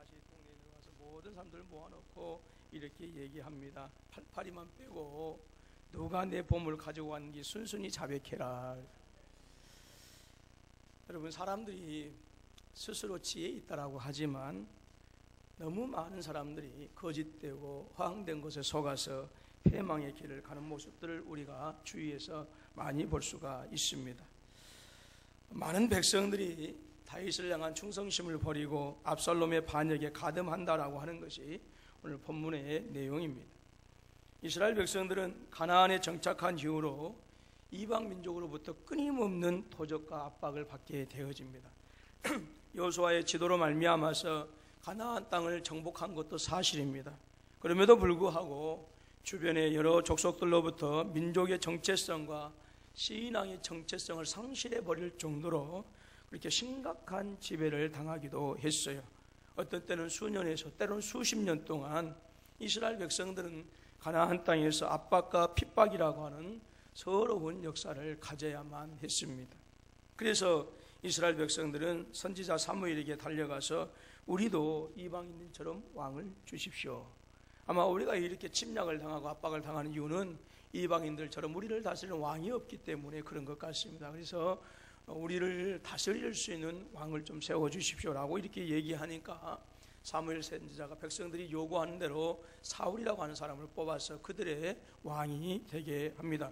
다시 동네에 들어가서 모든 사람들을 모아놓고 이렇게 얘기합니다. 팔팔이만 빼고 누가 내 보물을 가지고 왔는지 순순히 자백해라. 여러분, 사람들이 스스로 지혜 있다라고 하지만 너무 많은 사람들이 거짓되고 허황된 것에 속아서 패망의 길을 가는 모습들을 우리가 주위에서 많이 볼 수가 있습니다. 많은 백성들이 다윗을 향한 충성심을 버리고 압살롬의 반역에 가담한다라고 하는 것이 오늘 본문의 내용입니다. 이스라엘 백성들은 가나안에 정착한 이후로 이방 민족으로부터 끊임없는 도적과 압박을 받게 되어집니다. 여호수아의 지도로 말미암아서 가나안 땅을 정복한 것도 사실입니다. 그럼에도 불구하고 주변의 여러 족속들로부터 민족의 정체성과 신앙의 정체성을 상실해 버릴 정도로 그렇게 심각한 지배를 당하기도 했어요. 어떤 때는 수년에서 때로는 수십 년 동안 이스라엘 백성들은 가나안 땅에서 압박과 핍박이라고 하는 서러운 역사를 가져야만 했습니다. 그래서 이스라엘 백성들은 선지자 사무엘에게 달려가서 우리도 이방인들처럼 왕을 주십시오. 아마 우리가 이렇게 침략을 당하고 압박을 당하는 이유는 이방인들처럼 우리를 다스리는 왕이 없기 때문에 그런 것 같습니다. 그래서 우리를 다스릴 수 있는 왕을 좀 세워주십시오라고 이렇게 얘기하니까 사무엘 선지자가 백성들이 요구하는 대로 사울이라고 하는 사람을 뽑아서 그들의 왕이 되게 합니다.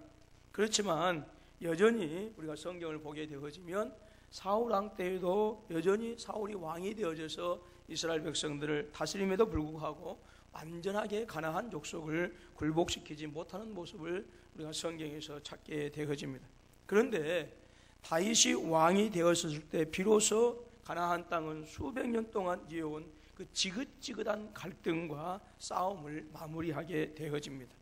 그렇지만 여전히 우리가 성경을 보게 되어지면 사울 왕 때에도 여전히 사울이 왕이 되어져서 이스라엘 백성들을 다스림에도 불구하고 완전하게 가나안 족속을 굴복시키지 못하는 모습을 우리가 성경에서 찾게 되어집니다. 그런데 다윗이 왕이 되었을 때 비로소 가나안 땅은 수백 년 동안 이어온 그 지긋지긋한 갈등과 싸움을 마무리하게 되어집니다.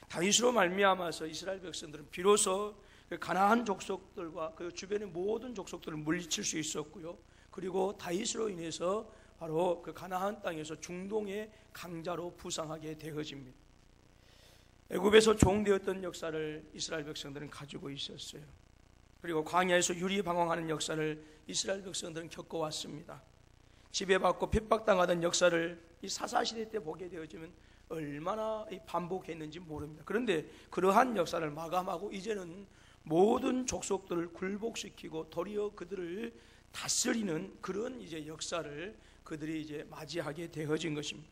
다윗으로 말미암아서 이스라엘 백성들은 비로소 그 가나안 족속들과 그 주변의 모든 족속들을 물리칠 수 있었고요. 그리고 다윗으로 인해서 바로 그 가나안 땅에서 중동의 강자로 부상하게 되어집니다. 애굽에서 종되었던 역사를 이스라엘 백성들은 가지고 있었어요. 그리고 광야에서 유리방황하는 역사를 이스라엘 백성들은 겪어왔습니다. 지배받고 핍박당하던 역사를 이 사사시대 때 보게 되어지면 얼마나 반복했는지 모릅니다. 그런데 그러한 역사를 마감하고 이제는 모든 족속들을 굴복시키고 도리어 그들을 다스리는 그런 이제 역사를 그들이 이제 맞이하게 되어진 것입니다.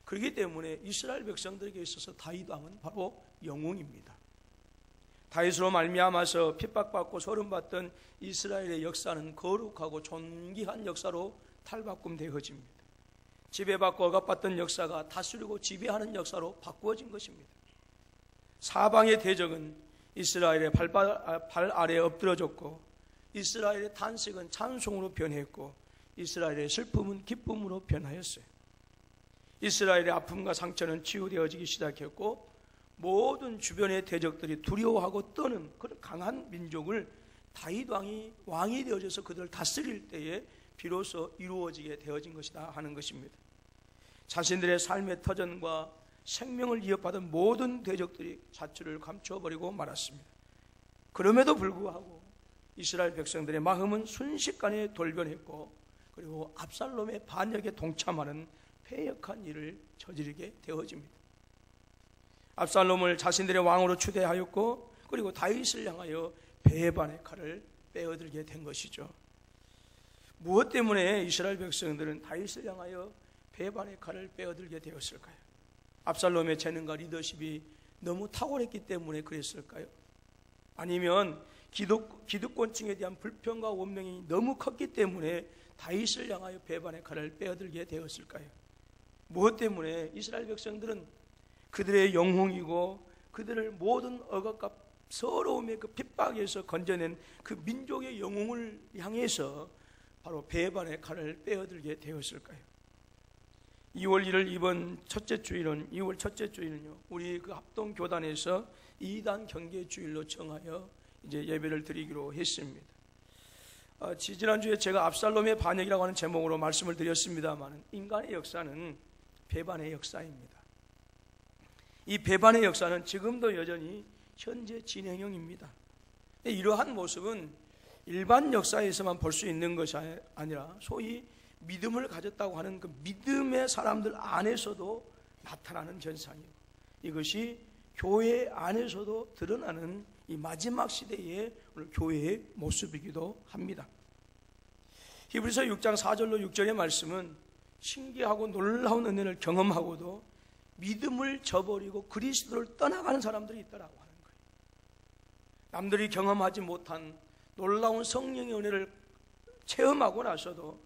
그렇기 때문에 이스라엘 백성들에게 있어서 다윗 왕은 바로 영웅입니다. 다윗으로 말미암아서 핍박받고 소름받던 이스라엘의 역사는 거룩하고 존귀한 역사로 탈바꿈되어집니다. 지배받고 억압받던 역사가 다스리고 지배하는 역사로 바꾸어진 것입니다. 사방의 대적은 이스라엘의 발 아래에 엎드러졌고 이스라엘의 탄식은 찬송으로 변했고 이스라엘의 슬픔은 기쁨으로 변하였어요. 이스라엘의 아픔과 상처는 치유되어지기 시작했고 모든 주변의 대적들이 두려워하고 떠는 그런 강한 민족을 다윗 왕이 되어져서 그들을 다스릴 때에 비로소 이루어지게 되어진 것이다 하는 것입니다. 자신들의 삶의 터전과 생명을 위협받은 모든 대적들이 자취를 감춰버리고 말았습니다. 그럼에도 불구하고 이스라엘 백성들의 마음은 순식간에 돌변했고 그리고 압살롬의 반역에 동참하는 패역한 일을 저지르게 되어집니다. 압살롬을 자신들의 왕으로 추대하였고 그리고 다윗을 향하여 배반의 칼을 빼어들게 된 것이죠. 무엇 때문에 이스라엘 백성들은 다윗을 향하여 배반의 칼을 빼어들게 되었을까요? 압살롬의 재능과 리더십이 너무 탁월했기 때문에 그랬을까요? 아니면 기득권층에 대한 불평과 원명이 너무 컸기 때문에 다윗을 향하여 배반의 칼을 빼어들게 되었을까요? 무엇 때문에 이스라엘 백성들은 그들의 영웅이고 그들을 모든 억압과 서러움의 그 핍박에서 건져낸 그 민족의 영웅을 향해서 바로 배반의 칼을 빼어들게 되었을까요? 2월 1일 이번 첫째 주일은 2월 첫째 주일은요. 우리 그 합동교단에서 2단 경계주일로 정하여 이제 예배를 드리기로 했습니다. 지난주에 제가 압살롬의 반역이라고 하는 제목으로 말씀을 드렸습니다만 인간의 역사는 배반의 역사입니다. 이 배반의 역사는 지금도 여전히 현재 진행형입니다. 이러한 모습은 일반 역사에서만 볼 수 있는 것이 아니라 소위 믿음을 가졌다고 하는 그 믿음의 사람들 안에서도 나타나는 현상이고, 이것이 교회 안에서도 드러나는 이 마지막 시대의 오늘 교회의 모습이기도 합니다. 히브리서 6장 4절로 6절의 말씀은 신기하고 놀라운 은혜를 경험하고도 믿음을 저버리고 그리스도를 떠나가는 사람들이 있다라고 하는 거예요. 남들이 경험하지 못한 놀라운 성령의 은혜를 체험하고 나서도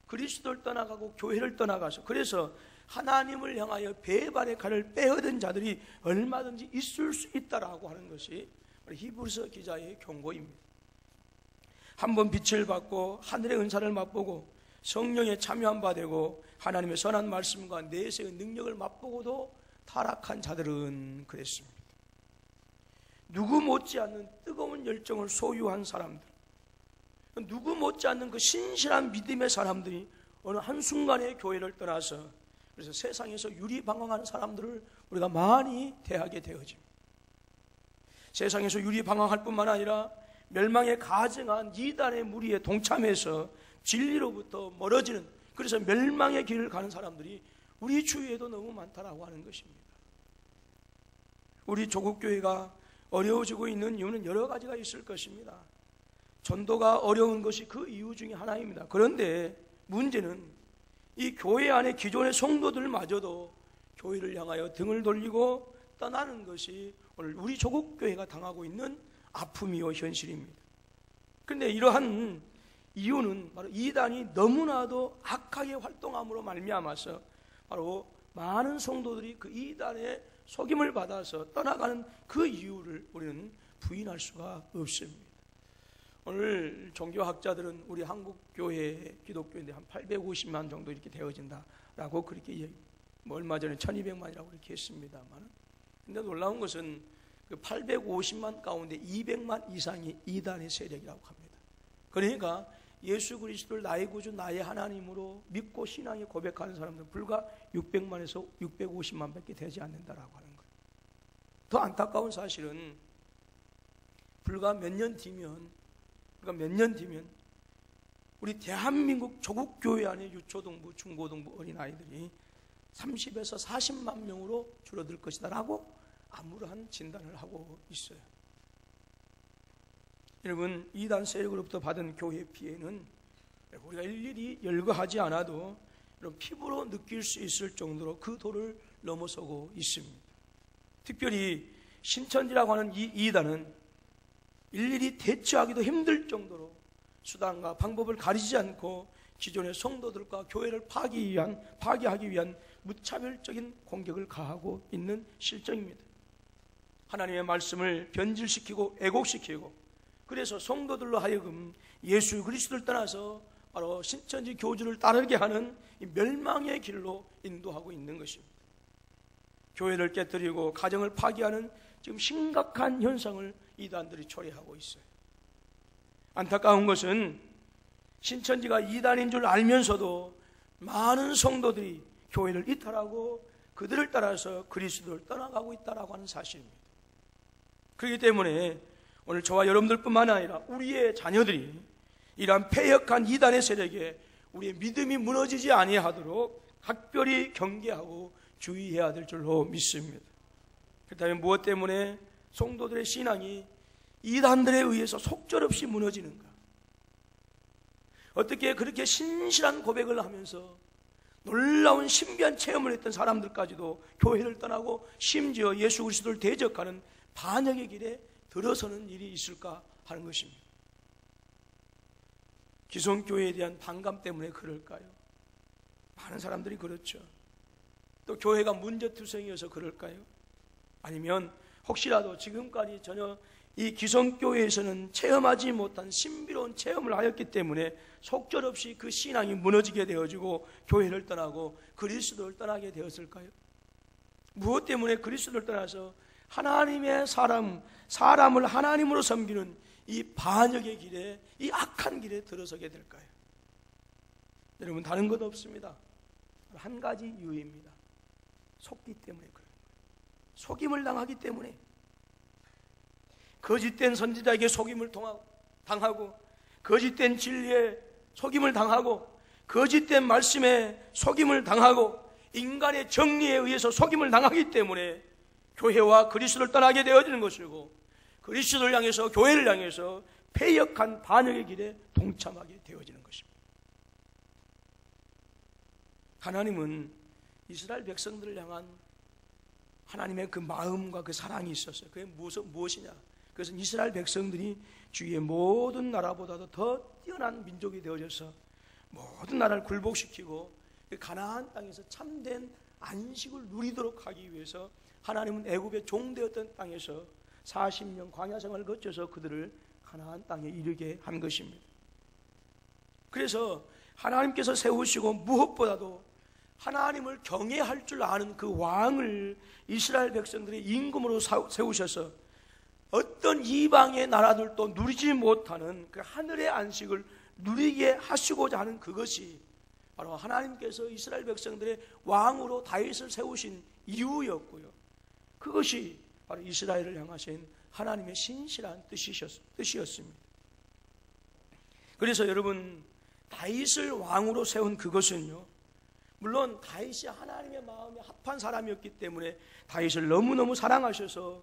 그리스도를 떠나가고 교회를 떠나가서, 그래서 하나님을 향하여 배반의 칼을 빼앗은 자들이 얼마든지 있을 수 있다라고 하는 것이 히브리서 기자의 경고입니다. 한번 빛을 받고 하늘의 은사를 맛보고 성령에 참여한 바 되고 하나님의 선한 말씀과 내세의 능력을 맛보고도 타락한 자들은 그랬습니다. 누구 못지않는 뜨거운 열정을 소유한 사람들, 누구 못지않는 그 신실한 믿음의 사람들이 어느 한순간에 교회를 떠나서, 그래서 세상에서 유리방황하는 사람들을 우리가 많이 대하게 되어집니다. 세상에서 유리방황할 뿐만 아니라 멸망에 가증한 이단의 무리에 동참해서 진리로부터 멀어지는, 그래서 멸망의 길을 가는 사람들이 우리 주위에도 너무 많다라고 하는 것입니다. 우리 조국교회가 어려워지고 있는 이유는 여러 가지가 있을 것입니다. 전도가 어려운 것이 그 이유 중에 하나입니다. 그런데 문제는 이 교회 안에 기존의 성도들마저도 교회를 향하여 등을 돌리고 떠나는 것이 오늘 우리 조국교회가 당하고 있는 아픔이요 현실입니다. 그런데 이러한 이유는 바로 이단이 너무나도 악하게 활동함으로 말미암아서 바로 많은 성도들이 그 이단의 속임을 받아서 떠나가는 그 이유를 우리는 부인할 수가 없습니다. 오늘 종교학자들은 우리 한국교회 기독교인데 한 850만 정도 이렇게 되어진다라고 그렇게 얼마 전에 1200만이라고 이렇게 했습니다만, 근데 놀라운 것은 그 850만 가운데 200만 이상이 이단의 세력이라고 합니다. 그러니까 예수 그리스도를 나의 구주 나의 하나님으로 믿고 신앙에 고백하는 사람들은 불과 600만에서 650만 밖에 되지 않는다라고 하는 거예요. 더 안타까운 사실은 불과 몇 년 뒤면 우리 대한민국 조국교회 안에 유초등부, 중고등부 어린아이들이 30에서 40만 명으로 줄어들 것이다 라고 암울한 진단을 하고 있어요. 여러분, 이단 세력으로부터 받은 교회 피해는 우리가 일일이 열거하지 않아도 피부로 느낄 수 있을 정도로 그 도를 넘어서고 있습니다. 특별히 신천지라고 하는 이 이단은 일일이 대처하기도 힘들 정도로 수단과 방법을 가리지 않고 기존의 성도들과 교회를 파괴하기 위한 무차별적인 공격을 가하고 있는 실정입니다. 하나님의 말씀을 변질시키고 애곡시키고, 그래서 성도들로 하여금 예수 그리스도를 떠나서 바로 신천지 교주를 따르게 하는 이 멸망의 길로 인도하고 있는 것입니다. 교회를 깨뜨리고 가정을 파괴하는 지금 심각한 현상을 이단들이 초래하고 있어요. 안타까운 것은 신천지가 이단인 줄 알면서도 많은 성도들이 교회를 이탈하고 그들을 따라서 그리스도를 떠나가고 있다고 하는 사실입니다. 그렇기 때문에 오늘 저와 여러분들뿐만 아니라 우리의 자녀들이 이러한 패역한 이단의 세력에 우리의 믿음이 무너지지 아니하도록 각별히 경계하고 주의해야 될 줄로 믿습니다. 그렇다면 무엇 때문에 성도들의 신앙이 이단들에 의해서 속절없이 무너지는가? 어떻게 그렇게 신실한 고백을 하면서 놀라운 신비한 체험을 했던 사람들까지도 교회를 떠나고 심지어 예수 그리스도를 대적하는 반역의 길에 들어서는 일이 있을까 하는 것입니다. 기성교회에 대한 반감 때문에 그럴까요? 많은 사람들이 그렇죠. 또 교회가 문제투성이어서 그럴까요? 아니면 혹시라도 지금까지 전혀 이 기성교회에서는 체험하지 못한 신비로운 체험을 하였기 때문에 속절없이 그 신앙이 무너지게 되어지고 교회를 떠나고 그리스도를 떠나게 되었을까요? 무엇 때문에 그리스도를 떠나서 하나님의 사람을 하나님으로 섬기는 이 반역의 길에, 이 악한 길에 들어서게 될까요? 여러분, 다른 것 없습니다. 한 가지 이유입니다. 속기 때문에 그래요. 속임을 당하기 때문에. 거짓된 선지자에게 속임을 당하고, 거짓된 진리에 속임을 당하고, 거짓된 말씀에 속임을 당하고 인간의 정리에 의해서 속임을 당하기 때문에 교회와 그리스도를 떠나게 되어지는 것이고, 그리스도를 향해서, 교회를 향해서 패역한 반역의 길에 동참하게 되어지는 것입니다. 하나님은 이스라엘 백성들을 향한 하나님의 그 마음과 그 사랑이 있었어요. 그게 무엇이냐? 그것은 이스라엘 백성들이 주위의 모든 나라보다도 더 뛰어난 민족이 되어져서 모든 나라를 굴복시키고 그 가나안 땅에서 참된 안식을 누리도록 하기 위해서 하나님은 애굽의 종되었던 땅에서 40년 광야 생활을 거쳐서 그들을 가나안 땅에 이르게 한 것입니다. 그래서 하나님께서 세우시고 무엇보다도 하나님을 경외할 줄 아는 그 왕을 이스라엘 백성들의 임금으로 세우셔서 어떤 이방의 나라들도 누리지 못하는 그 하늘의 안식을 누리게 하시고자 하는 그것이 바로 하나님께서 이스라엘 백성들의 왕으로 다윗을 세우신 이유였고요. 그것이 바로 이스라엘을 향하신 하나님의 신실한 뜻이었습니다. 그래서 여러분, 다윗을 왕으로 세운 그것은요, 물론 다윗이 하나님의 마음에 합한 사람이었기 때문에 다윗을 너무너무 사랑하셔서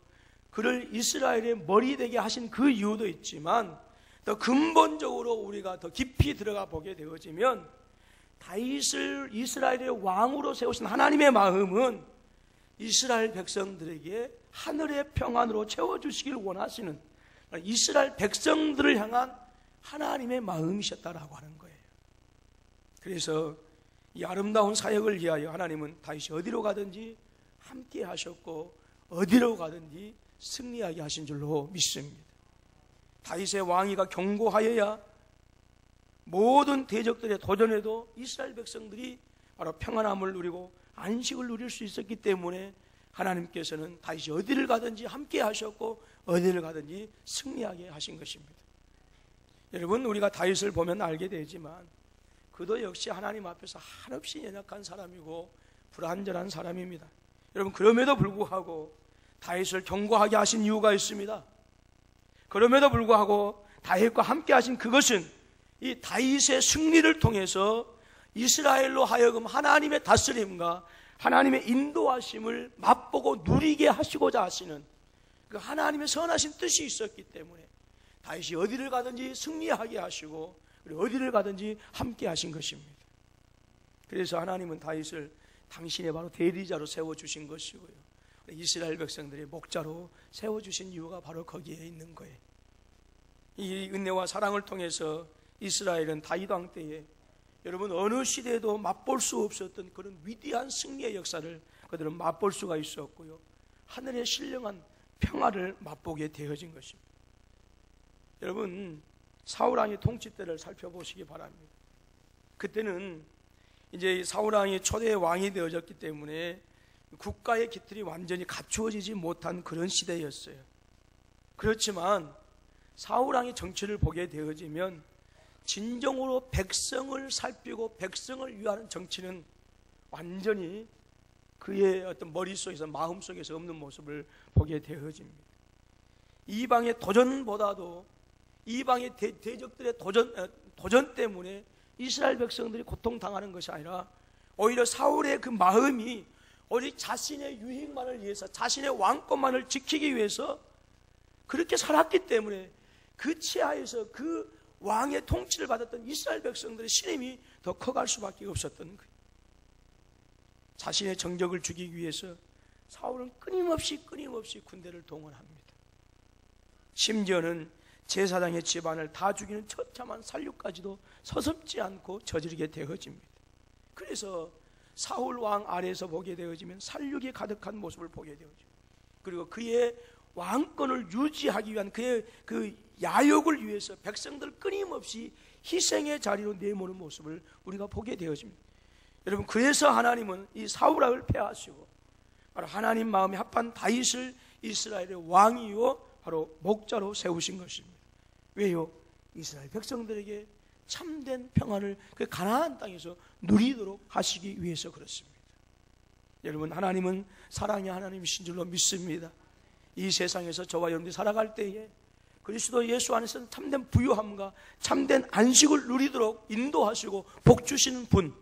그를 이스라엘의 머리 되게 하신 그 이유도 있지만, 더 근본적으로 우리가 더 깊이 들어가 보게 되어지면 다윗을 이스라엘의 왕으로 세우신 하나님의 마음은 이스라엘 백성들에게 하늘의 평안으로 채워주시길 원하시는 이스라엘 백성들을 향한 하나님의 마음이셨다라고 하는 거예요. 그래서 이 아름다운 사역을 위하여 하나님은 다윗이 어디로 가든지 함께 하셨고 어디로 가든지 승리하게 하신 줄로 믿습니다. 다윗의 왕위가 견고하여야 모든 대적들의 도전에도 이스라엘 백성들이 바로 평안함을 누리고 안식을 누릴 수 있었기 때문에 하나님께서는 다윗이 어디를 가든지 함께 하셨고 어디를 가든지 승리하게 하신 것입니다. 여러분, 우리가 다윗을 보면 알게 되지만 그도 역시 하나님 앞에서 한없이 연약한 사람이고 불완전한 사람입니다. 여러분, 그럼에도 불구하고 다윗을 견고하게 하신 이유가 있습니다. 그럼에도 불구하고 다윗과 함께 하신 그것은 이 다윗의 승리를 통해서 이스라엘로 하여금 하나님의 다스림과 하나님의 인도하심을 맛보고 누리게 하시고자 하시는 그 하나님의 선하신 뜻이 있었기 때문에 다윗이 어디를 가든지 승리하게 하시고 그리고 어디를 가든지 함께 하신 것입니다. 그래서 하나님은 다윗을 당신의 바로 대리자로 세워주신 것이고요, 이스라엘 백성들의 목자로 세워주신 이유가 바로 거기에 있는 거예요. 이 은혜와 사랑을 통해서 이스라엘은 다윗 왕 때에 여러분 어느 시대에도 맛볼 수 없었던 그런 위대한 승리의 역사를 그들은 맛볼 수가 있었고요, 하늘의 신령한 평화를 맛보게 되어진 것입니다. 여러분, 사울 왕의 통치 때를 살펴보시기 바랍니다. 그때는 이제 사울 왕이 초대 왕이 되어졌기 때문에 국가의 기틀이 완전히 갖추어지지 못한 그런 시대였어요. 그렇지만 사울 왕의 정치를 보게 되어지면 진정으로 백성을 살피고 백성을 위하는 정치는 완전히 그의 어떤 머릿속에서 마음속에서 없는 모습을 보게 되어집니다. 이방의 도전보다도 이방의 대적들의 도전 때문에 이스라엘 백성들이 고통당하는 것이 아니라 오히려 사울의 그 마음이 오직 자신의 유익만을 위해서 자신의 왕권만을 지키기 위해서 그렇게 살았기 때문에 그 치하에서 그 왕의 통치를 받았던 이스라엘 백성들의 신임이 더 커갈 수밖에 없었던 거예요. 자신의 정적을 주기 위해서 사울은 끊임없이 군대를 동원합니다. 심지어는 제사장의 집안을 다 죽이는 처참한 살육까지도 서슴지 않고 저지르게 되어집니다. 그래서 사울 왕 아래에서 보게 되어지면 살육이 가득한 모습을 보게 되어집니다. 그리고 그의 왕권을 유지하기 위한 그의 그 야욕을 위해서 백성들 끊임없이 희생의 자리로 내모는 모습을 우리가 보게 되어집니다. 여러분, 그래서 하나님은 이 사울 왕을 폐하시고 바로 하나님 마음에 합한 다윗을 이스라엘의 왕이요 바로 목자로 세우신 것입니다. 왜요? 이스라엘 백성들에게 참된 평안을 그 가나안 땅에서 누리도록 하시기 위해서 그렇습니다. 여러분, 하나님은 사랑의 하나님이신 줄로 믿습니다. 이 세상에서 저와 여러분들이 살아갈 때에 그리스도 예수 안에서는 참된 부유함과 참된 안식을 누리도록 인도하시고 복 주시는 분,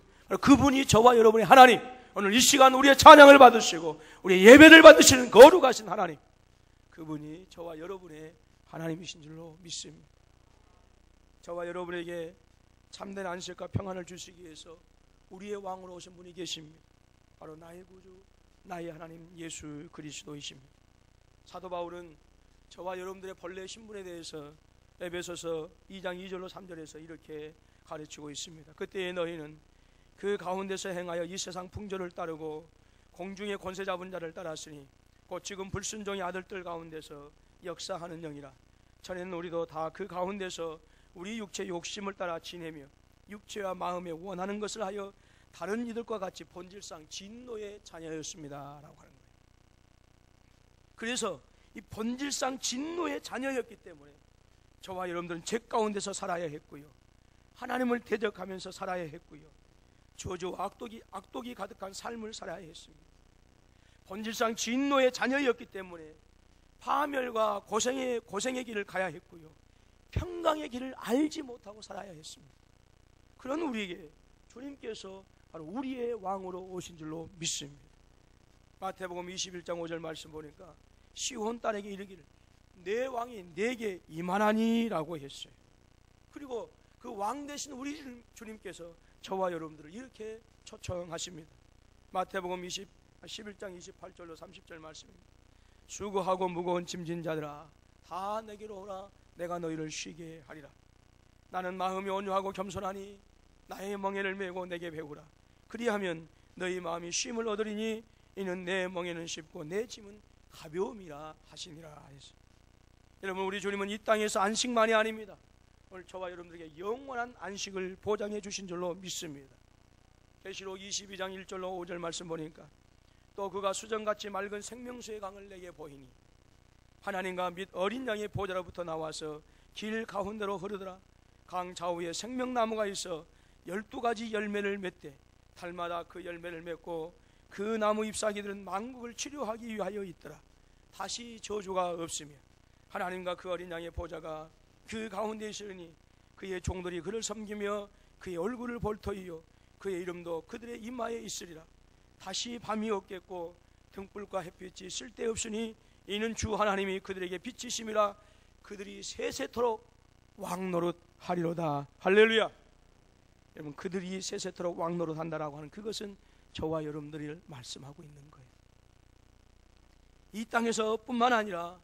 그분이 저와 여러분의 하나님, 오늘 이 시간 우리의 찬양을 받으시고 우리의 예배를 받으시는 거룩하신 하나님, 그분이 저와 여러분의 하나님이신 줄로 믿습니다. 저와 여러분에게 참된 안식과 평안을 주시기 위해서 우리의 왕으로 오신 분이 계십니다. 바로 나의 구주, 나의 하나님 예수 그리스도이십니다. 사도 바울은 저와 여러분들의 본래 신분에 대해서 에베소서 2장 2절로 3절에서 이렇게 가르치고 있습니다. 그때의 너희는 그 가운데서 행하여 이 세상 풍조를 따르고 공중의 권세 잡은 자를 따랐으니 곧 지금 불순종의 아들들 가운데서 역사하는 영이라. 전에는 우리도 다 그 가운데서 우리 육체의 욕심을 따라 지내며 육체와 마음에 원하는 것을 하여 다른 이들과 같이 본질상 진노의 자녀였습니다 라고 하는 거예요. 그래서 이 본질상 진노의 자녀였기 때문에 저와 여러분들은 죄 가운데서 살아야 했고요, 하나님을 대적하면서 살아야 했고요, 저주와 악독이 가득한 삶을 살아야 했습니다. 본질상 진노의 자녀였기 때문에 파멸과 고생의 길을 가야 했고요, 평강의 길을 알지 못하고 살아야 했습니다. 그런 우리에게 주님께서 바로 우리의 왕으로 오신 줄로 믿습니다. 마태복음 21장 5절 말씀 보니까 시온 딸에게 이르기를 내 왕이 내게 임하나니 라고 했어요. 그리고 그 왕 대신 우리 주님께서 저와 여러분들을 이렇게 초청하십니다. 마태복음 11장 28절로 30절 말씀입니다. 수고하고 무거운 짐진 자들아 다 내게로 오라. 내가 너희를 쉬게 하리라. 나는 마음이 온유하고 겸손하니 나의 멍에를 메고 내게 배우라. 그리하면 너희 마음이 쉼을 얻으리니 이는 내 멍에는 쉽고 내 짐은 가벼움이라 하시니라 했습니다. 여러분, 우리 주님은 이 땅에서 안식만이 아닙니다. 오늘 저와 여러분들에게 영원한 안식을 보장해 주신 줄로 믿습니다. 계시록 22장 1절로 5절 말씀 보니까 또 그가 수정같이 맑은 생명수의 강을 내게 보이니 하나님과 및 어린 양의 보좌로부터 나와서 길 가운데로 흐르더라. 강 좌우에 생명나무가 있어 12가지 열매를 맺되 달마다 그 열매를 맺고 그 나무 잎사귀들은 만국을 치료하기 위하여 있더라. 다시 저주가 없으며 하나님과 그 어린 양의 보좌가 그 가운데 있으니 그의 종들이 그를 섬기며 그의 얼굴을 볼 터이요 그의 이름도 그들의 이마에 있으리라. 다시 밤이 없겠고 등불과 햇빛이 쓸데없으니 이는 주 하나님이 그들에게 빛이심이라. 그들이 세세토록 왕노릇 하리로다. 할렐루야. 여러분, 그들이 세세토록 왕노릇 한다라고 하는 그것은 저와 여러분들을 말씀하고 있는 거예요. 이 땅에서 뿐만 아니라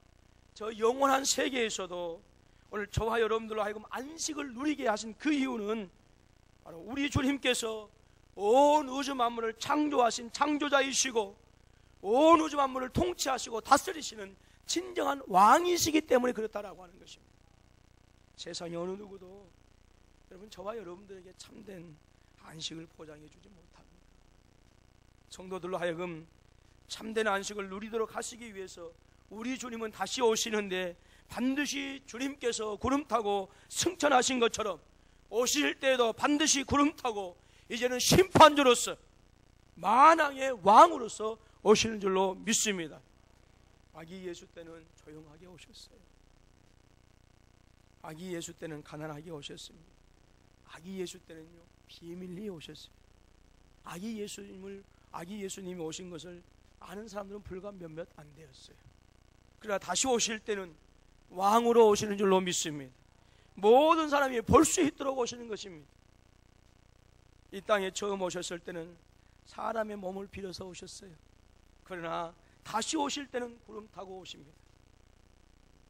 저 영원한 세계에서도 오늘 저와 여러분들로 하여금 안식을 누리게 하신 그 이유는 바로 우리 주님께서 온 우주 만물을 창조하신 창조자이시고 온 우주 만물을 통치하시고 다스리시는 진정한 왕이시기 때문에 그렇다라고 하는 것입니다. 세상의 어느 누구도 여러분 저와 여러분들에게 참된 안식을 보장해 주지 못합니다. 성도들로 하여금 참된 안식을 누리도록 하시기 위해서 우리 주님은 다시 오시는데 반드시 주님께서 구름 타고 승천하신 것처럼 오실 때에도 반드시 구름 타고 이제는 심판주로서 만왕의 왕으로서 오시는 줄로 믿습니다. 아기 예수 때는 조용하게 오셨어요. 아기 예수 때는 가난하게 오셨습니다. 아기 예수 때는요 비밀리에 오셨어요. 아기 예수님이 오신 것을 아는 사람들은 불과 몇몇 안 되었어요. 그러나 다시 오실 때는 왕으로 오시는 줄로 믿습니다. 모든 사람이 볼 수 있도록 오시는 것입니다. 이 땅에 처음 오셨을 때는 사람의 몸을 빌어서 오셨어요. 그러나 다시 오실 때는 구름 타고 오십니다.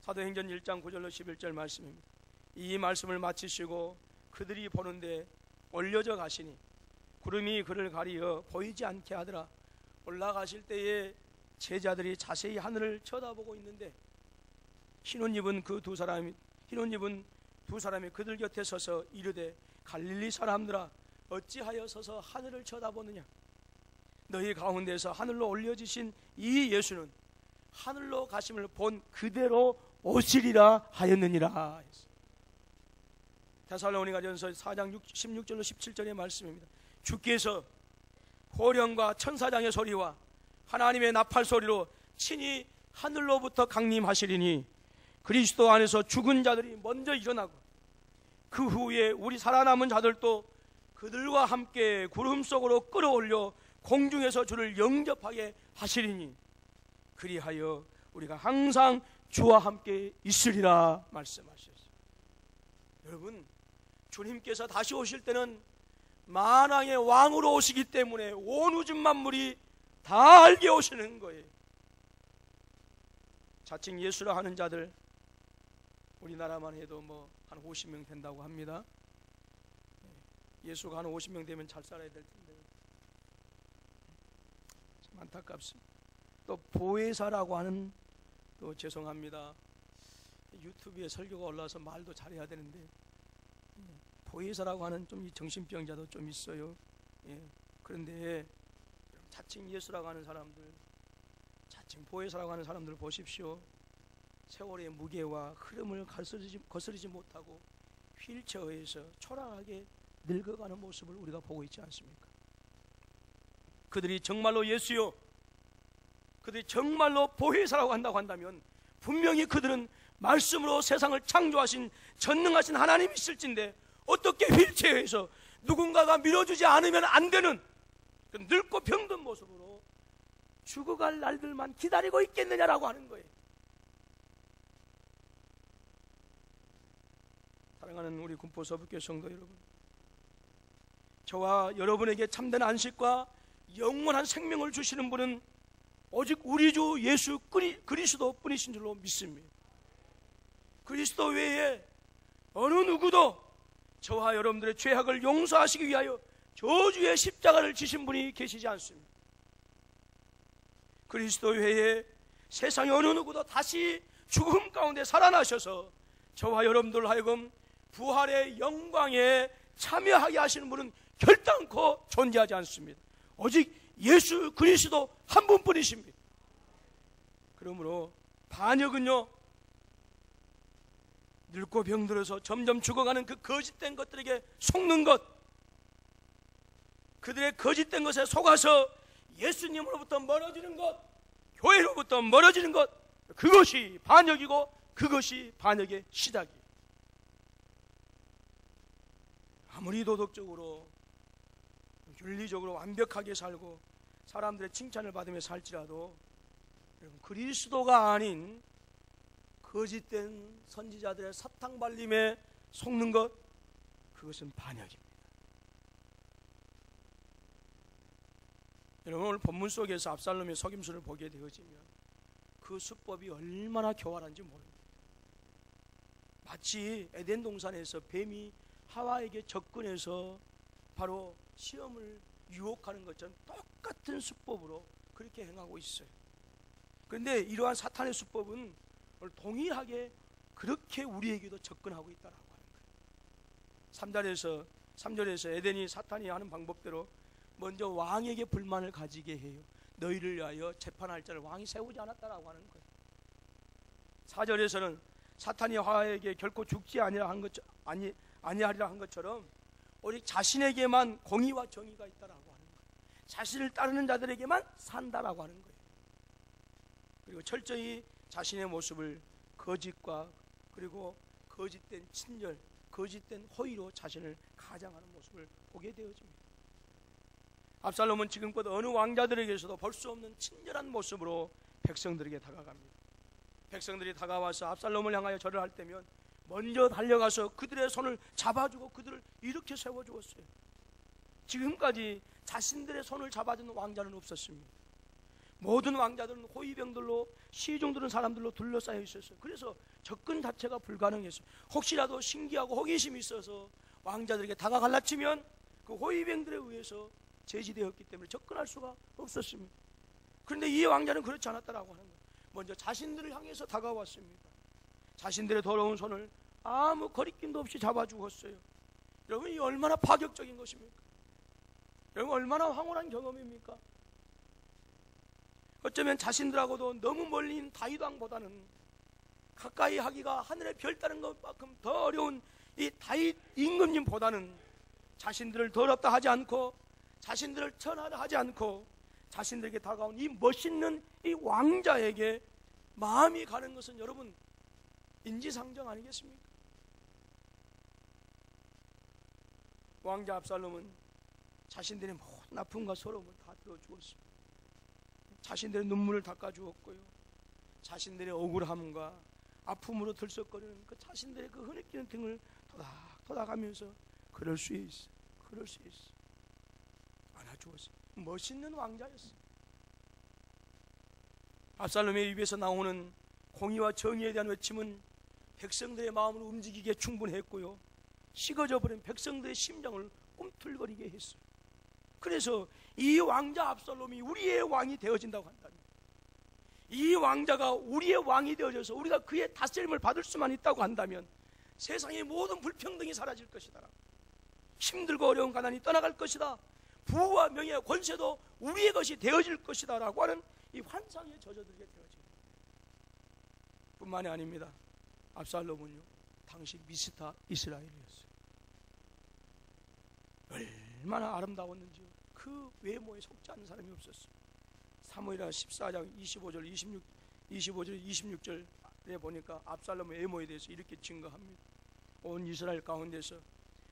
사도행전 1장 9절로 11절 말씀입니다. 이 말씀을 마치시고 그들이 보는데 올려져 가시니 구름이 그를 가리어 보이지 않게 하더라. 올라가실 때에 제자들이 자세히 하늘을 쳐다보고 있는데 흰옷 입은 두 사람이 그들 곁에 서서 이르되 갈릴리 사람들아 어찌하여 서서 하늘을 쳐다보느냐. 너희 가운데서 하늘로 올려지신 이 예수는 하늘로 가심을 본 그대로 오시리라 하였느니라. 데살로니가전서 4장 16절로 17절의 말씀입니다. 주께서 호령과 천사장의 소리와 하나님의 나팔 소리로 친히 하늘로부터 강림하시리니 그리스도 안에서 죽은 자들이 먼저 일어나고 그 후에 우리 살아남은 자들도 그들과 함께 구름 속으로 끌어올려 공중에서 주를 영접하게 하시리니 그리하여 우리가 항상 주와 함께 있으리라 말씀하셨어요. 여러분, 주님께서 다시 오실 때는 만왕의 왕으로 오시기 때문에 온 우주 만물이 다 알게 오시는 거예요. 자칭 예수라 하는 자들, 우리나라만 해도 한 50명 된다고 합니다. 예수가 한 50명 되면 잘 살아야 될 텐데 참 안타깝습니다. 또 보혜사라고 하는, 또 죄송합니다, 유튜브에 설교가 올라와서 말도 잘해야 되는데 보혜사라고 하는 좀 정신병자도 좀 있어요. 그런데 자칭 예수라고 하는 사람들, 자칭 보혜사라고 하는 사람들 보십시오. 세월의 무게와 흐름을 거스르지 못하고 휠체어에서 초라하게 늙어가는 모습을 우리가 보고 있지 않습니까? 그들이 정말로 예수요, 그들이 정말로 보혜사라고 한다고 한다면 분명히 그들은 말씀으로 세상을 창조하신 전능하신 하나님이 있을진데 어떻게 휠체어에서 누군가가 밀어주지 않으면 안 되는 그 늙고 병든 모습으로 죽어갈 날들만 기다리고 있겠느냐라고 하는 거예요. 사랑하는 우리 군포 서북교회 성도 여러분, 저와 여러분에게 참된 안식과 영원한 생명을 주시는 분은 오직 우리 주 예수 그리스도 뿐이신 줄로 믿습니다. 그리스도 외에 어느 누구도 저와 여러분들의 죄악을 용서하시기 위하여 저주의 십자가를 지신 분이 계시지 않습니다. 그리스도 외에 세상의 어느 누구도 다시 죽음 가운데 살아나셔서 저와 여러분들 하여금 부활의 영광에 참여하게 하시는 분은 결단코 존재하지 않습니다. 오직 예수 그리스도 한 분뿐이십니다. 그러므로 반역은요, 늙고 병들어서 점점 죽어가는 그 거짓된 것들에게 속는 것, 그들의 거짓된 것에 속아서 예수님으로부터 멀어지는 것, 교회로부터 멀어지는 것, 그것이 반역이고 그것이 반역의 시작이에요. 아무리 도덕적으로 윤리적으로 완벽하게 살고 사람들의 칭찬을 받으며 살지라도 그리스도가 아닌 거짓된 선지자들의 사탕발림에 속는 것, 그것은 반역입니다. 여러분, 오늘 본문 속에서 압살롬의 속임수를 보게 되어지면 그 수법이 얼마나 교활한지 모릅니다. 마치 에덴 동산에서 뱀이 하와에게 접근해서 바로 시험을 유혹하는 것처럼 똑같은 수법으로 그렇게 행하고 있어요. 그런데 이러한 사탄의 수법은 동일하게 그렇게 우리에게도 접근하고 있다고 하는 거예요. 3절에서 에덴이 사탄이 하는 방법대로 먼저 왕에게 불만을 가지게 해요. 너희를 위하여 재판할 자를 왕이 세우지 않았다라고 하는 거예요. 4절에서는 사탄이 하와에게 결코 죽지 아니하리라 한 것처럼 오직 자신에게만 공의와 정의가 있다라고 하는 거예요. 자신을 따르는 자들에게만 산다라고 하는 거예요. 그리고 철저히 자신의 모습을 거짓과 그리고 거짓된 친절, 거짓된 호의로 자신을 가장하는 모습을 보게 되어집니다. 압살롬은 지금껏 어느 왕자들에게서도 볼 수 없는 친절한 모습으로 백성들에게 다가갑니다. 백성들이 다가와서 압살롬을 향하여 절을 할 때면 먼저 달려가서 그들의 손을 잡아주고 그들을 이렇게 세워주었어요. 지금까지 자신들의 손을 잡아준 왕자는 없었습니다. 모든 왕자들은 호위병들로, 시중들은 사람들로 둘러싸여 있었어요. 그래서 접근 자체가 불가능했어요. 혹시라도 신기하고 호기심이 있어서 왕자들에게 다가갈라 치면 그 호위병들에 의해서 제지되었기 때문에 접근할 수가 없었습니다. 그런데 이 왕자는 그렇지 않았다라고 하는 거예요. 먼저 자신들을 향해서 다가왔습니다. 자신들의 더러운 손을 아무 거리낌도 없이 잡아주었어요. 여러분, 이 얼마나 파격적인 것입니까? 여러분, 얼마나 황홀한 경험입니까? 어쩌면 자신들하고도 너무 멀리 있는 다윗 왕보다는 가까이 하기가 하늘의 별 따는 것만큼 더 어려운 이 다윗 임금님보다는 자신들을 더럽다 하지 않고 자신들을 천하다 하지 않고 자신들에게 다가온 이 멋있는 이 왕자에게 마음이 가는 것은 여러분 인지상정 아니겠습니까? 왕자 압살롬은 자신들의 모든 아픔과 서러움을 다 들어주었습니다. 자신들의 눈물을 닦아주었고요, 자신들의 억울함과 아픔으로 들썩거리는 그 자신들의 그 흐느끼는 등을 토닥토닥하면서 그럴 수 있어, 그럴 수 있어 안아주었어요. 멋있는 왕자였어요. 압살롬의 입에서 나오는 공의와 정의에 대한 외침은 백성들의 마음을 움직이기에 충분했고요, 식어져 버린 백성들의 심장을 꿈틀거리게 했어요. 그래서 이 왕자 압살롬이 우리의 왕이 되어진다고 한다면, 이 왕자가 우리의 왕이 되어져서 우리가 그의 다스림을 받을 수만 있다고 한다면 세상의 모든 불평등이 사라질 것이다. 힘들고 어려운 가난이 떠나갈 것이다. 부와 명예와 권세도 우리의 것이 되어질 것이다 라고 하는 이 환상에 젖어들게 되어집니다. 뿐만이 아닙니다. 압살롬은요, 당시 미스터 이스라엘이었어요. 얼마나 아름다웠는지요. 그 외모에 속지 않는 사람이 없었어요. 사무엘하 14장 25절 26절에 보니까 압살롬의 외모에 대해서 이렇게 증거합니다. 온 이스라엘 가운데서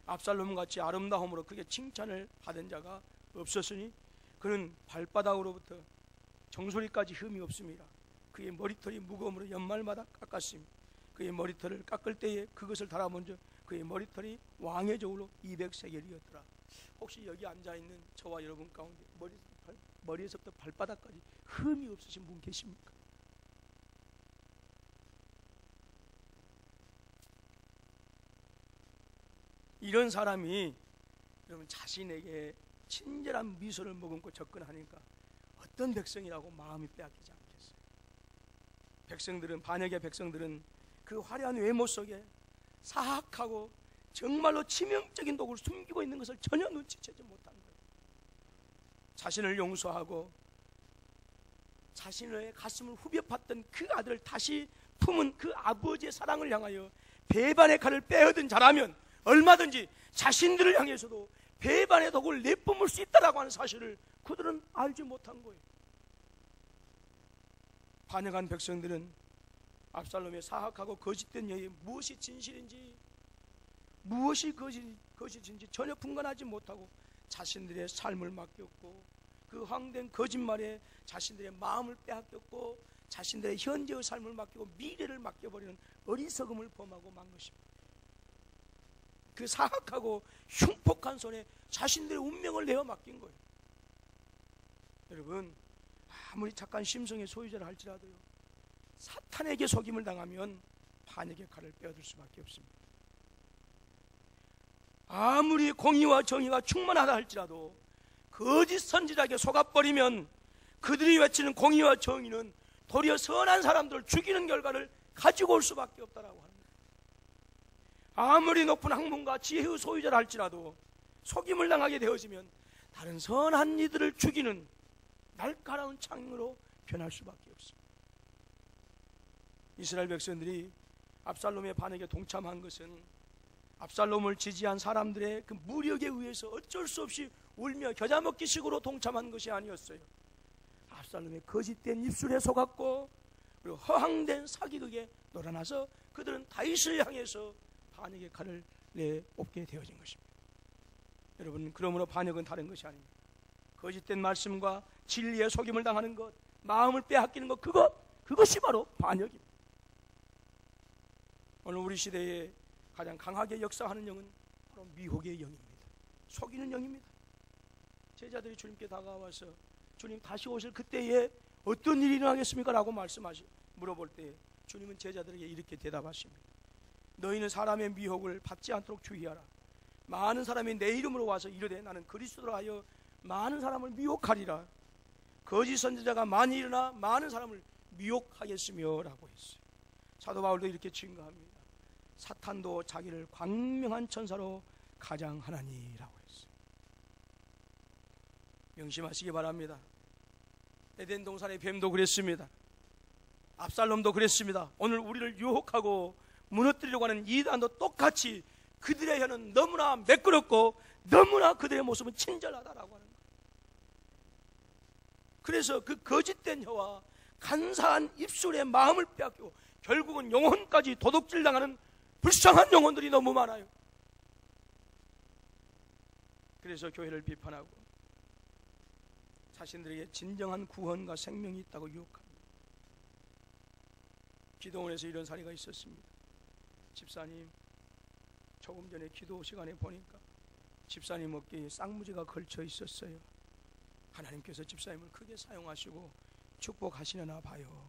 압살롬같이 아름다움으로 크게 칭찬을 받은 자가 없었으니 그는 발바닥으로부터 정수리까지 흠이 없습니다. 그의 머리털이 무거움으로 연말마다 깎았으며 그의 머리털을 깎을 때에 그것을 달아본즉 그의 머리털이 왕의 저울로 200세겔이었더라. 혹시 여기 앉아있는 저와 여러분 가운데 머리에서부터 발바닥까지 흠이 없으신 분 계십니까? 이런 사람이 여러분 자신에게 친절한 미소를 머금고 접근하니까 어떤 백성이라고 마음이 빼앗기지 않겠어요? 백성들은, 반역의 백성들은 그 화려한 외모 속에 사악하고 정말로 치명적인 독을 숨기고 있는 것을 전혀 눈치채지 못한 거예요. 자신을 용서하고 자신의 가슴을 후벼 팠던 그 아들을 다시 품은 그 아버지의 사랑을 향하여 배반의 칼을 빼앗은 자라면 얼마든지 자신들을 향해서도 배반의 독을 내뿜을 수 있다라고 하는 사실을 그들은 알지 못한 거예요. 반역한 백성들은 압살롬의 사악하고 거짓된 예에 무엇이 진실인지 무엇이 거짓인지 전혀 분간하지 못하고 자신들의 삶을 맡겼고 그 황된 거짓말에 자신들의 마음을 빼앗겼고 자신들의 현재의 삶을 맡기고 미래를 맡겨버리는 어리석음을 범하고 만 것입니다. 그 사악하고 흉폭한 손에 자신들의 운명을 내어 맡긴 거예요. 여러분, 아무리 착한 심성의 소유자라 할지라도요, 사탄에게 속임을 당하면 반역의 칼을 빼앗을 수밖에 없습니다. 아무리 공의와 정의가 충만하다 할지라도 거짓 선지자에게 속아버리면 그들이 외치는 공의와 정의는 도리어 선한 사람들을 죽이는 결과를 가지고 올 수밖에 없다라고 합니다. 아무리 높은 학문과 지혜의 소유자라 할지라도 속임을 당하게 되어지면 다른 선한 이들을 죽이는 날카로운 창으로 변할 수밖에 없습니다. 이스라엘 백성들이 압살롬의 반역에 동참한 것은 압살롬을 지지한 사람들의 그 무력에 의해서 어쩔 수 없이 울며 겨자 먹기식으로 동참한 것이 아니었어요. 압살롬의 거짓된 입술에 속았고 그리고 허황된 사기극에 놀아나서 그들은 다윗을 향해서 반역의 칼을 내꼽게 되어진 것입니다. 여러분, 그러므로 반역은 다른 것이 아닙니다. 거짓된 말씀과 진리에 속임을 당하는 것, 마음을 빼앗기는 것, 그것이 바로 반역입니다. 오늘 우리 시대에 가장 강하게 역사하는 영은 바로 미혹의 영입니다. 속이는 영입니다. 제자들이 주님께 다가와서 주님 다시 오실 그때에 어떤 일이 일어나겠습니까? 라고 물어볼 때 주님은 제자들에게 이렇게 대답하십니다. 너희는 사람의 미혹을 받지 않도록 주의하라. 많은 사람이 내 이름으로 와서 이르되 나는 그리스도라 하여 많은 사람을 미혹하리라. 거짓 선지자가 많이 일어나 많은 사람을 미혹하겠으며 라고 했어요. 사도 바울도 이렇게 증거합니다. 사탄도 자기를 광명한 천사로 가장하나니라고 했어요. 명심하시기 바랍니다. 에덴 동산의 뱀도 그랬습니다. 압살롬도 그랬습니다. 오늘 우리를 유혹하고 무너뜨리려고 하는 이단도 똑같이 그들의 혀는 너무나 매끄럽고 너무나 그들의 모습은 친절하다라고 하는 거예요. 그래서 그 거짓된 혀와 간사한 입술의 마음을 빼앗기고 결국은 영혼까지 도둑질 당하는 불쌍한 영혼들이 너무 많아요. 그래서 교회를 비판하고 자신들에게 진정한 구원과 생명이 있다고 유혹합니다. 기도원에서 이런 사례가 있었습니다. 집사님, 조금 전에 기도 시간에 보니까 집사님 어깨에 쌍무지가 걸쳐 있었어요. 하나님께서 집사님을 크게 사용하시고 축복하시려나 봐요.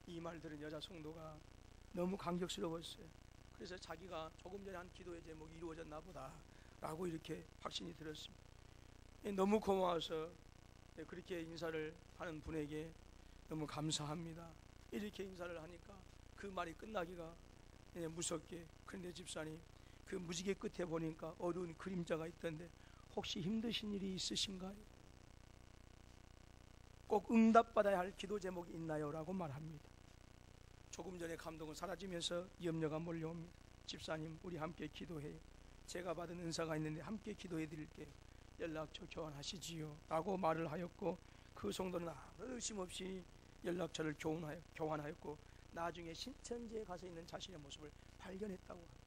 이 말 들은 여자 성도가 너무 감격스러웠어요. 그래서 자기가 조금 전에 한 기도의 제목이 이루어졌나 보다 라고 이렇게 확신이 들었습니다. 너무 고마워서 그렇게 인사를 하는 분에게 너무 감사합니다. 이렇게 인사를 하니까 그 말이 끝나기가 무섭게, 그런데 집사님, 그 무지개 끝에 보니까 어두운 그림자가 있던데 혹시 힘드신 일이 있으신가요? 꼭 응답받아야 할 기도 제목이 있나요? 라고 말합니다. 조금 전에 감동은 사라지면서 염려가 몰려옵니다. 집사님, 우리 함께 기도해요. 제가 받은 은사가 있는데 함께 기도해 드릴게요. 연락처 교환하시지요 라고 말을 하였고, 그 성도는 아무 의심 없이 연락처를 교환하였고 나중에 신천지에 가서 있는 자신의 모습을 발견했다고 합니다.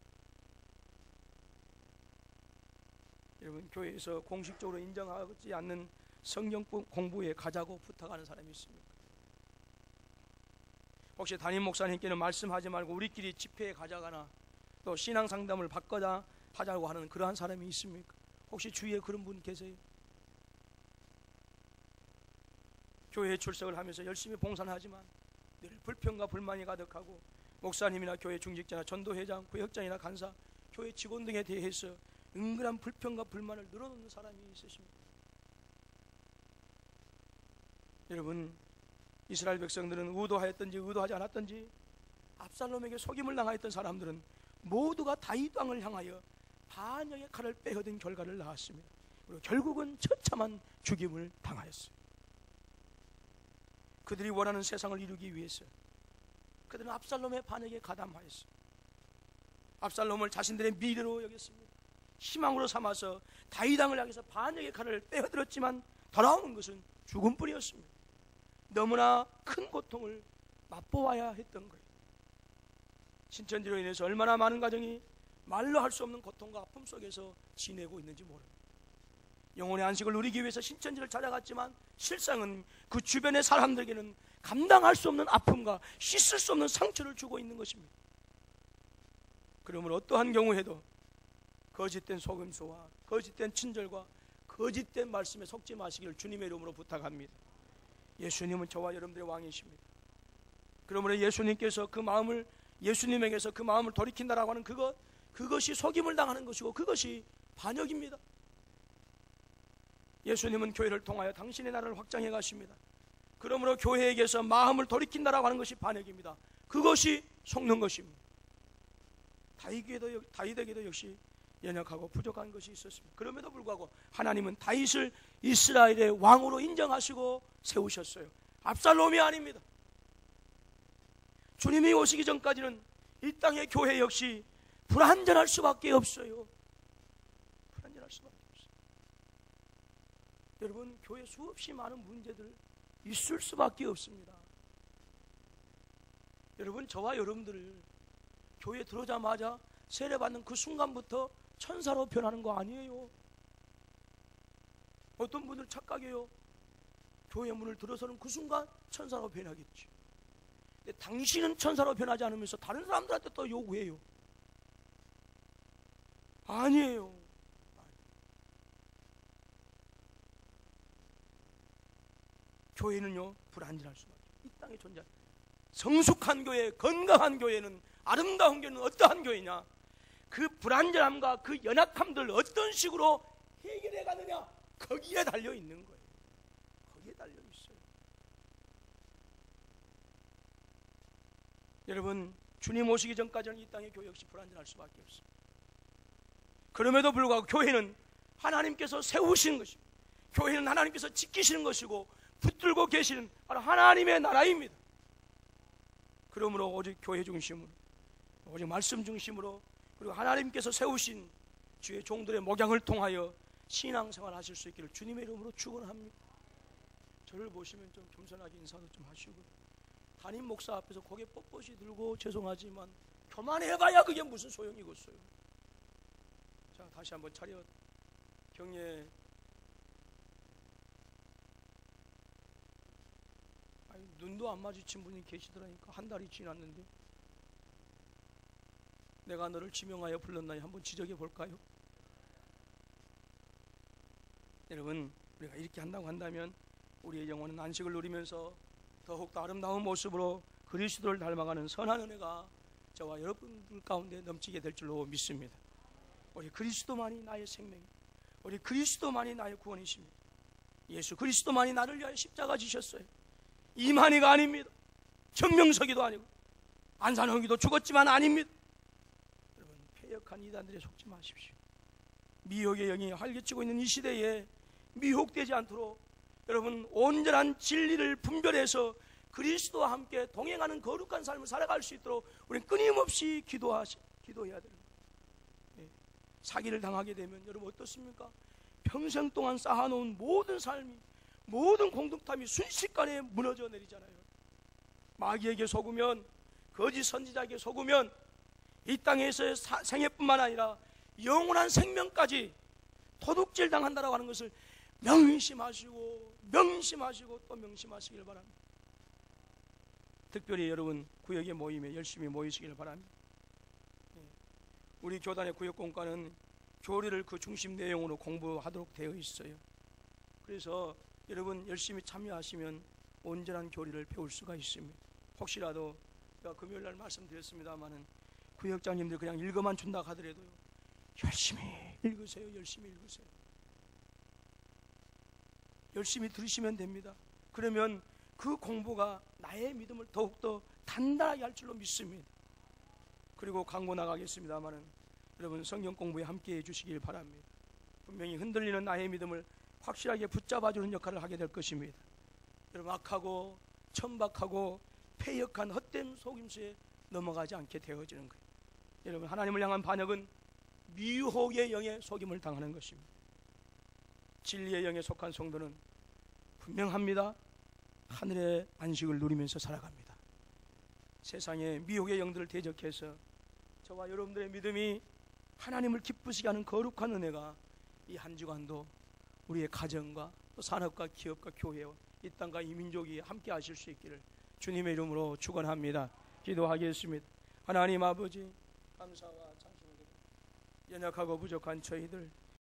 여러분, 교회에서 공식적으로 인정하지 않는 성경 공부에 가자고 부탁하는 사람이 있습니까? 혹시 담임 목사님께는 말씀하지 말고 우리끼리 집회에 가자거나 또 신앙 상담을 받거나 하자고 하는 그러한 사람이 있습니까? 혹시 주위에 그런 분 계세요? 교회에 출석을 하면서 열심히 봉사는 하지만 늘 불평과 불만이 가득하고 목사님이나 교회 중직자나 전도회장, 구역장이나 간사, 교회 직원 등에 대해서 은근한 불평과 불만을 늘어놓는 사람이 있으십니다. 여러분, 이스라엘 백성들은 의도하였든지 의도하지 않았든지 압살롬에게 속임을 당하였던 사람들은 모두가 다윗 왕을 향하여 반역의 칼을 빼앗은 결과를 낳았습니다. 그리고 결국은 처참한 죽임을 당하였어요. 그들이 원하는 세상을 이루기 위해서 그들은 압살롬의 반역에 가담하였어요. 압살롬을 자신들의 미래로 여겼습니다. 희망으로 삼아서 다윗 왕을 향해서 반역의 칼을 빼앗들었지만 돌아오는 것은 죽음뿐이었습니다. 너무나 큰 고통을 맛보아야 했던 거예요. 신천지로 인해서 얼마나 많은 가정이 말로 할 수 없는 고통과 아픔 속에서 지내고 있는지 모릅니다. 영혼의 안식을 누리기 위해서 신천지를 찾아갔지만 실상은 그 주변의 사람들에게는 감당할 수 없는 아픔과 씻을 수 없는 상처를 주고 있는 것입니다. 그러므로 어떠한 경우에도 거짓된 속임수와 거짓된 친절과 거짓된 말씀에 속지 마시기를 주님의 이름으로 부탁합니다. 예수님은 저와 여러분들의 왕이십니다. 그러므로 예수님께서 예수님에게서 그 마음을 돌이킨다라고 하는 그것이 속임을 당하는 것이고 그것이 반역입니다. 예수님은 교회를 통하여 당신의 나라를 확장해 가십니다. 그러므로 교회에게서 마음을 돌이킨다라고 하는 것이 반역입니다. 그것이 속는 것입니다. 다윗에게도 역시 연약하고 부족한 것이 있었습니다. 그럼에도 불구하고 하나님은 다윗을 이스라엘의 왕으로 인정하시고 세우셨어요. 압살롬이 아닙니다. 주님이 오시기 전까지는 이 땅의 교회 역시 불완전할 수밖에 없어요. 불완전할 수밖에 없어요. 여러분, 교회 수없이 많은 문제들 있을 수밖에 없습니다. 여러분, 저와 여러분들을 교회에 들어오자마자 세례받는 그 순간부터 천사로 변하는 거 아니에요. 어떤 분들 착각해요. 교회 문을 들어서는 그 순간 천사로 변하겠지. 근데 당신은 천사로 변하지 않으면서 다른 사람들한테 또 요구해요. 아니에요. 교회는요, 불완전할 수밖에. 이 땅에 존재하는 성숙한 교회, 건강한 교회는, 아름다운 교회는 어떠한 교회냐? 그 불완전함과 그 연약함들 어떤 식으로 해결해 가느냐, 거기에 달려 있는 거예요. 거기에 달려 있어요. 여러분, 주님 오시기 전까지는 이 땅의 교회 역시 불완전할 수밖에 없어요. 그럼에도 불구하고 교회는 하나님께서 세우시는 것입니다. 교회는 하나님께서 지키시는 것이고 붙들고 계시는 바로 하나님의 나라입니다. 그러므로 오직 교회 중심으로, 오직 말씀 중심으로, 그리고 하나님께서 세우신 주의 종들의 목양을 통하여 신앙생활 하실 수 있기를 주님의 이름으로 축원합니다. 저를 보시면 좀 겸손하게 인사도 좀 하시고, 담임 목사 앞에서 고개 뻣뻣이 들고 죄송하지만 교만해봐야 그게 무슨 소용이겠어요. 자, 다시 한번 차렷 경례. 아니, 눈도 안 마주친 분이 계시더라니까. 한 달이 지났는데. 내가 너를 지명하여 불렀나니 한번 지적해 볼까요? 여러분, 우리가 이렇게 한다고 한다면 우리의 영혼은 안식을 누리면서 더욱더 아름다운 모습으로 그리스도를 닮아가는 선한 은혜가 저와 여러분들 가운데 넘치게 될 줄로 믿습니다. 우리 그리스도만이 나의 생명입니다. 우리 그리스도만이 나의 구원이십니다. 예수 그리스도만이 나를 위하여 십자가 지셨어요. 이만희가 아닙니다. 정명석이도 아니고 안산홍이도 죽었지만 아닙니다. 여러분, 패역한 이단들에 속지 마십시오. 미혹의 영이 활개치고 있는 이 시대에 미혹되지 않도록 여러분 온전한 진리를 분별해서 그리스도와 함께 동행하는 거룩한 삶을 살아갈 수 있도록 우리는 끊임없이 기도해야 됩니다. 사기를 당하게 되면 여러분 어떻습니까? 평생 동안 쌓아놓은 모든 삶이, 모든 공동탐이 순식간에 무너져 내리잖아요. 마귀에게 속으면, 거짓 선지자에게 속으면 이 땅에서의 생애뿐만 아니라 영원한 생명까지 도둑질 당한다라고 하는 것을 명심하시고 또 명심하시길 바랍니다. 특별히 여러분 구역의 모임에 열심히 모이시길 바랍니다. 우리 교단의 구역공과는 교리를 그 중심 내용으로 공부하도록 되어 있어요. 그래서 여러분 열심히 참여하시면 온전한 교리를 배울 수가 있습니다. 혹시라도 제가 금요일날 말씀드렸습니다마는 구역장님들 그냥 읽어만 준다 하더라도요, 열심히 읽으세요. 열심히 읽으세요. 열심히 들으시면 됩니다. 그러면 그 공부가 나의 믿음을 더욱더 단단하게 할 줄로 믿습니다. 그리고 광고 나가겠습니다마는 여러분 성경 공부에 함께 해주시길 바랍니다. 분명히 흔들리는 나의 믿음을 확실하게 붙잡아주는 역할을 하게 될 것입니다. 여러분 악하고 천박하고 패역한 헛된 속임수에 넘어가지 않게 되어지는 거예요. 여러분 하나님을 향한 반역은 미혹의 영에 속임을 당하는 것입니다. 진리의 영에 속한 성도는 분명합니다. 하늘의 안식을 누리면서 살아갑니다. 세상의 미혹의 영들을 대적해서 저와 여러분들의 믿음이 하나님을 기쁘시게 하는 거룩한 은혜가 이 한 주간도 우리의 가정과 또 산업과 기업과 교회와 이 땅과 이 민족이 함께 하실 수 있기를 주님의 이름으로 축원합니다. 기도하겠습니다. 하나님 아버지, 감사와 찬송을 드립니다. 연약하고 부족한 저희들